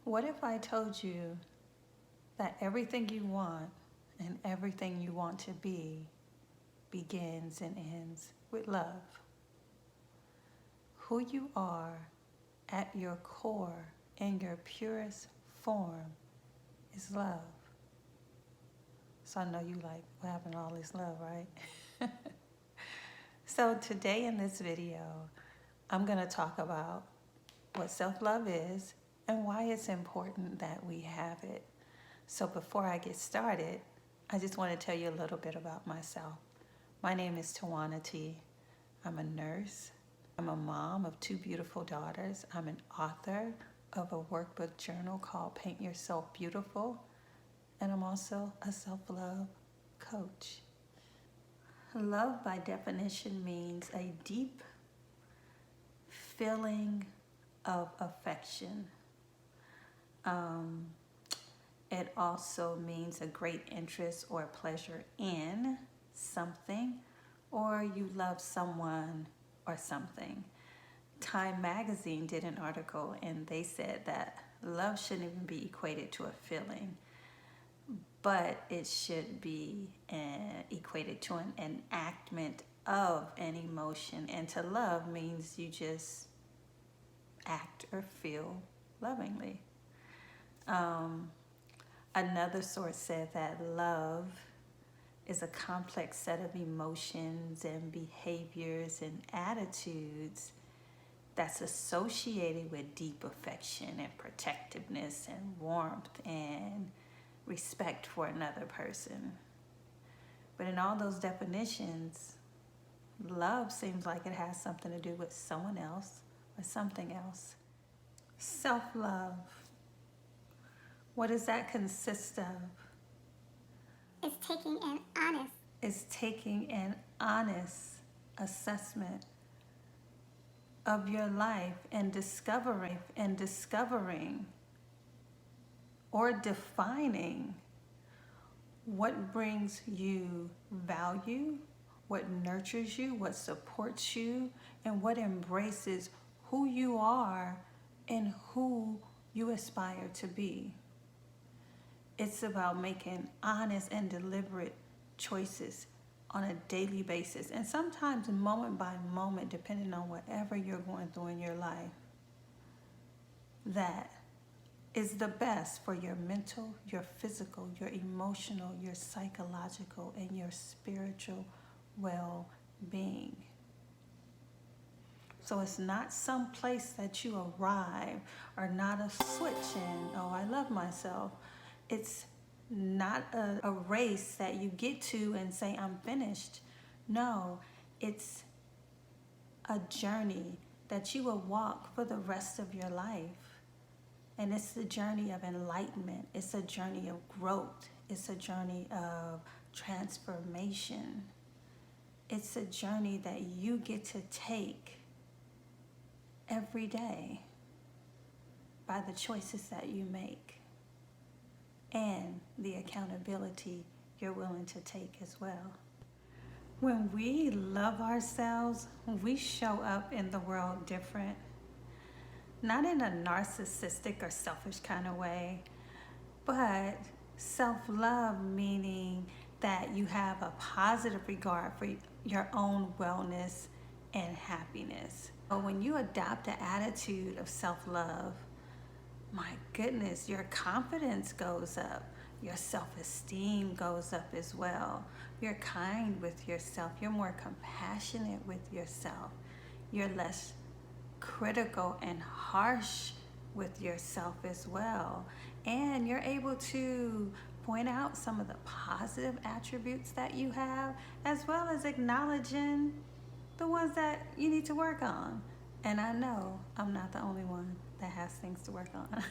What if I told you that everything you want and everything you want to be begins and ends with love? Who you are at your core in your purest form is love. So I know you like, what happened to all this love, right? So today in this video, I'm going to talk about what self-love is and why it's important that we have it. So before I get started, I just want to tell you a little bit about myself. My name is Tawana T. I'm a nurse. I'm a mom of 2 beautiful daughters. I'm an author of a workbook journal called Paint Yourself Beautiful. And I'm also a self-love coach. Love by definition means a deep feeling of affection. It also means a great interest or pleasure in something, or you love someone or something. Time magazine did an article and they said that love shouldn't even be equated to a feeling, but it should be equated to an enactment of an emotion. And to love means you just act or feel lovingly. Another source said that love is a complex set of emotions and behaviors and attitudes that's associated with deep affection and protectiveness and warmth and respect for another person. But in all those definitions, love seems like it has something to do with someone else or something else. Self-love. What does that consist of? It's taking an honest assessment of your life and discovering or defining what brings you value, what nurtures you, what supports you, and what embraces who you are and who you aspire to be. It's about making honest and deliberate choices on a daily basis, and sometimes moment by moment, depending on whatever you're going through in your life, that is the best for your mental, your physical, your emotional, your psychological, and your spiritual well-being. So it's not some place that you arrive, or not a switch and, oh, I love myself. It's not a race that you get to and say, I'm finished. No, it's a journey that you will walk for the rest of your life. And it's the journey of enlightenment. It's a journey of growth. It's a journey of transformation. It's a journey that you get to take every day by the choices that you make and the accountability you're willing to take as well. When we love ourselves, we show up in the world different. Not in a narcissistic or selfish kind of way, but self-love meaning that you have a positive regard for your own wellness and happiness. But when you adopt the attitude of self-love, my goodness, your confidence goes up. Your self-esteem goes up as well. You're kind with yourself. You're more compassionate with yourself. You're less critical and harsh with yourself as well. And you're able to point out some of the positive attributes that you have, as well as acknowledging the ones that you need to work on. And I know I'm not the only one that has things to work on.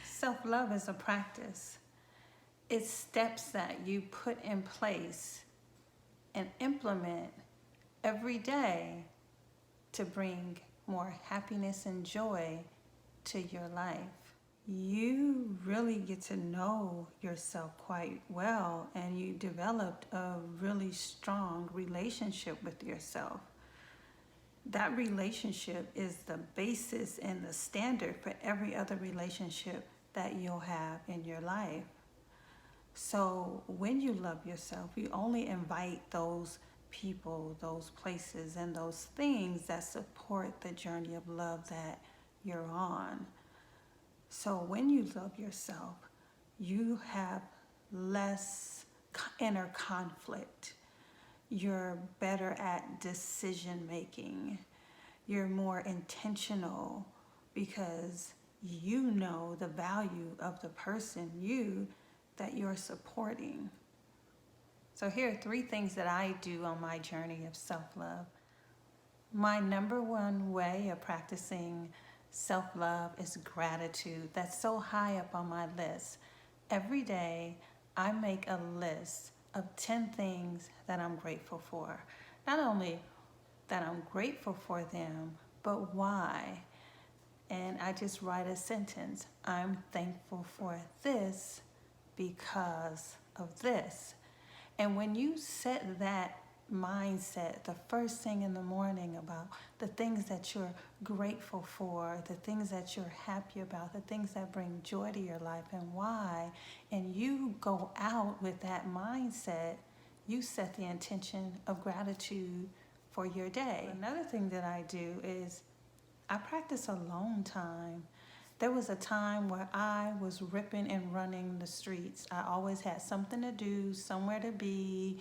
Self-love is a practice. It's steps that you put in place and implement every day to bring more happiness and joy to your life. You really get to know yourself quite well, and you developed a really strong relationship with yourself. that relationship is the basis and the standard for every other relationship that you'll have in your life. So when you love yourself, you only invite those people, those places, and those things that support the journey of love that you're on. So when you love yourself, you have less inner conflict. You're better at decision making. You're more intentional because you know the value of the person that you're supporting. So here are 3 things that I do on my journey of self-love. My number one way of practicing self-love is gratitude. That's so high up on my list. Every day I make a list of 10 things that I'm grateful for. Not only that I'm grateful for them, but why. And I just write a sentence. I'm thankful for this because of this. And when you set that mindset the first thing in the morning about the things that you're grateful for, the things that you're happy about, the things that bring joy to your life and why, and you go out with that mindset, you set the intention of gratitude for your day. Another thing that I do is I practice alone time. There was a time where I was ripping and running the streets. I always had something to do, somewhere to be,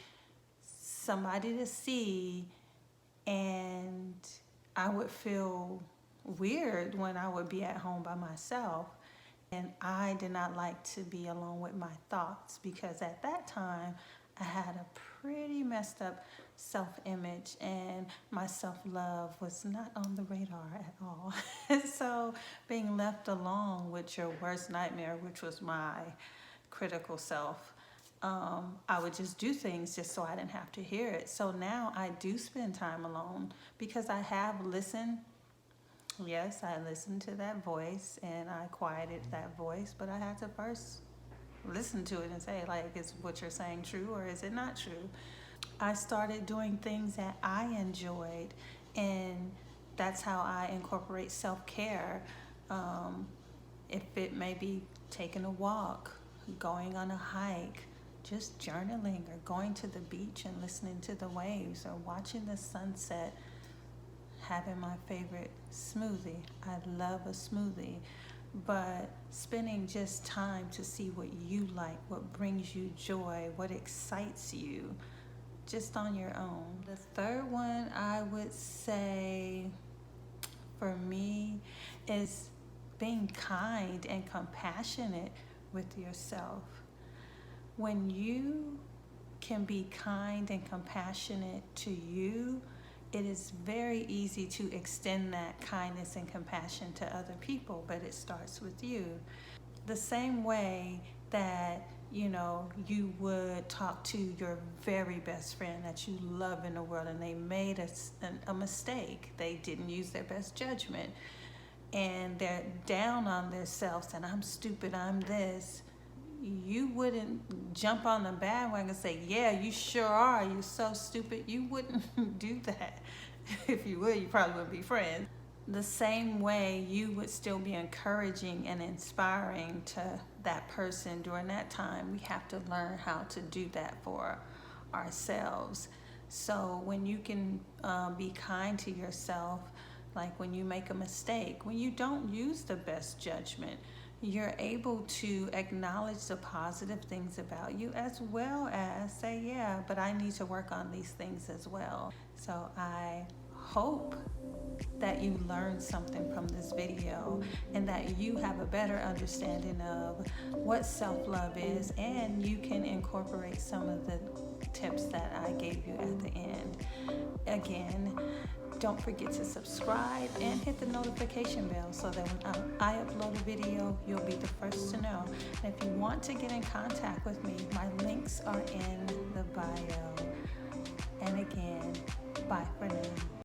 somebody to see, and I would feel weird when I would be at home by myself. And I did not like to be alone with my thoughts because at that time I had a pretty messed up self-image and my self-love was not on the radar at all. So being left alone with your worst nightmare, which was my critical self, I would just do things just so I didn't have to hear it. So now I do spend time alone because I have listened. Yes, I listened to that voice and I quieted that voice, but I had to first listen to it and say, like, is what you're saying true or is it not true? I started doing things that I enjoyed, and that's how I incorporate self-care. If it may be taking a walk, going on a hike, just journaling or going to the beach and listening to the waves or watching the sunset, having my favorite smoothie. I love a smoothie. But spending just time to see what you like, what brings you joy, what excites you, just on your own. The third one I would say for me is being kind and compassionate with yourself. When you can be kind and compassionate to you, it is very easy to extend that kindness and compassion to other people, but it starts with you. The same way that, you would talk to your very best friend that you love in the world and they made a mistake. They didn't use their best judgment and they're down on themselves and I'm stupid, I'm this. You wouldn't jump on the bandwagon and say, yeah, you sure are, you're so stupid. You wouldn't do that. If you would, you probably wouldn't be friends. The same way you would still be encouraging and inspiring to that person during that time. We have to learn how to do that for ourselves. So when you can be kind to yourself, like when you make a mistake, when you don't use the best judgment, you're able to acknowledge the positive things about you as well as say, yeah, but I need to work on these things as well. So I hope that you learned something from this video and that you have a better understanding of what self-love is, and you can incorporate some of the tips that I gave you at the end. Again, don't forget to subscribe and hit the notification bell so that when I upload a video, you'll be the first to know. And if you want to get in contact with me, my links are in the bio. And again, bye for now.